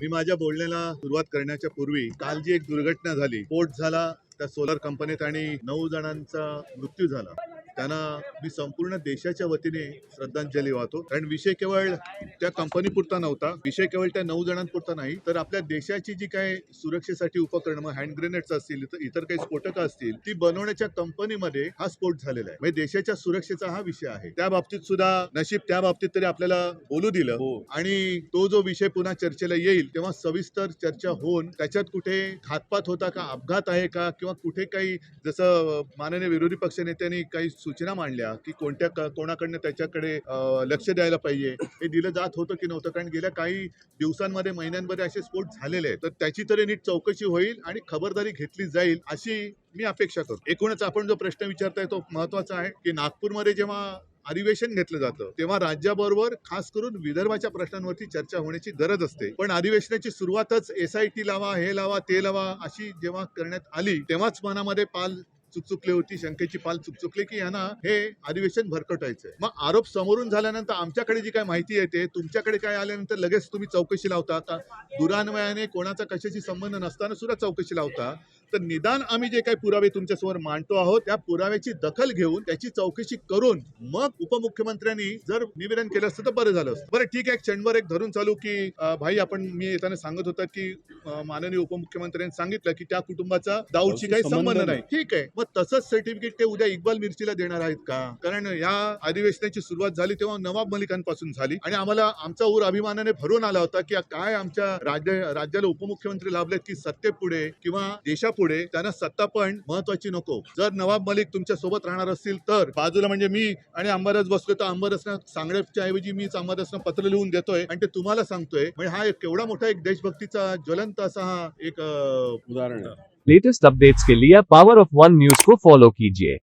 मी माझ्या बोलण्याला सुरुवात करण्याच्या पूर्वी काल जी एक दुर्घटना झाली, स्फोट झाला त्या सोलर कंपनीत आणि 9 जणांचा मृत्यू झाला, त्यांना मी संपूर्ण देशाच्या वतीने श्रद्धांजली वाहतो. कारण विषय केवळ त्या कंपनी पुरता नव्हता, विषय केवळ त्या 9 जणांपुरता नाही, तर आपल्या देशाची जी काही सुरक्षेसाठी उपकरणं, मग हँड ग्रेनेड्स असतील, इतर काही स्फोटकं असतील, ती बनवण्याच्या कंपनीमध्ये हा स्फोट झालेला आहे. म्हणजे देशाच्या सुरक्षेचा हा विषय आहे. त्या बाबतीत सुद्धा नशीब त्या बाबतीत तरी आपल्याला बोलू दिलं आणि तो जो विषय पुन्हा चर्चेला येईल तेव्हा सविस्तर चर्चा होऊन त्याच्यात कुठे घातपात होता का, अपघात आहे का, किंवा कुठे काही जसं माननीय विरोधी पक्षनेत्यांनी काही सूचना मांडल्या की कोणाकडनं त्याच्याकडे लक्ष द्यायला पाहिजे, हे दिलं जात होतं की नव्हतं. कारण गेल्या काही दिवसांमध्ये, महिन्यांमध्ये असे स्फोट झालेले आहेत, तर त्याची तरी नीट चौकशी होईल आणि खबरदारी घेतली जाईल अशी मी अपेक्षा करतो. एकूणच आपण जो प्रश्न विचारताय तो महत्वाचा आहे की नागपूरमध्ये जेव्हा अधिवेशन घेतलं जातं तेव्हा राज्याबरोबर खास करून विदर्भाच्या प्रश्नांवरती चर्चा होण्याची गरज असते. पण अधिवेशनाची सुरुवातच SIT लावा, हे लावा, ते लावा अशी जेव्हा करण्यात आली तेव्हाच मनामध्ये पाल चुकचुकली होती, शंकेची पाल चुकचुकली की यांना हे अधिवेशन भरकटायचंय. मग आरोप समोरून झाल्यानंतर आमच्याकडे जी काय माहिती येते, तुमच्याकडे काय आल्यानंतर लगेच तुम्ही चौकशी लावता का? दुरान्वयाने कोणाचा कशाशी संबंध नसताना सुद्धा चौकशी लावता. तर निदान आम्ही जे काही पुरावे तुमच्यासमोर मांडतो आहोत त्या पुराव्याची दखल घेऊन त्याची चौकशी करून मग उपमुख्यमंत्र्यांनी जर निवेदन केलं असतं तर बरं झालं असतं. बरं ठीक आहे, क्षणभर एक धरून चालू की भाई मी येताना सांगत होता की माननीय उपमुख्यमंत्र्यांनी सांगितलं की त्या कुटुंबाचा दाऊदशी काही संबंध नाही. ठीक आहे, मग तसंच सर्टिफिकेट ते उद्या इक्बाल मिर्चीला देणार आहेत का? कारण या अधिवेशनाची सुरुवात झाली तेव्हा नवाब मलिकांपासून झाली आणि आम्हाला आमचा ऊर अभिमानाने भरून आला होता की काय आमच्या राज्याला उपमुख्यमंत्री लाभलेत की सत्तेपुढे किंवा देशापुढे त्यांना सत्ता पण महत्वाची नको. जर नवाब मलिक तुमच्या सोबत राहणार असतील तर बाजूला म्हणजे मी आणि अंबादास बसलो तर अंबादासना सांगण्याच्या ऐवजी मीच अंबादासना पत्र लिहून देतोय आणि ते तुम्हाला सांगतोय. म्हणजे हा एक केवढा मोठा एक देशभक्तीचा ज्वलंत असा हा एक उदाहरण आहे. लेटेस्ट अपडेट्स के लिए पावर ऑफ वन न्यूज को फॉलो कीजिए।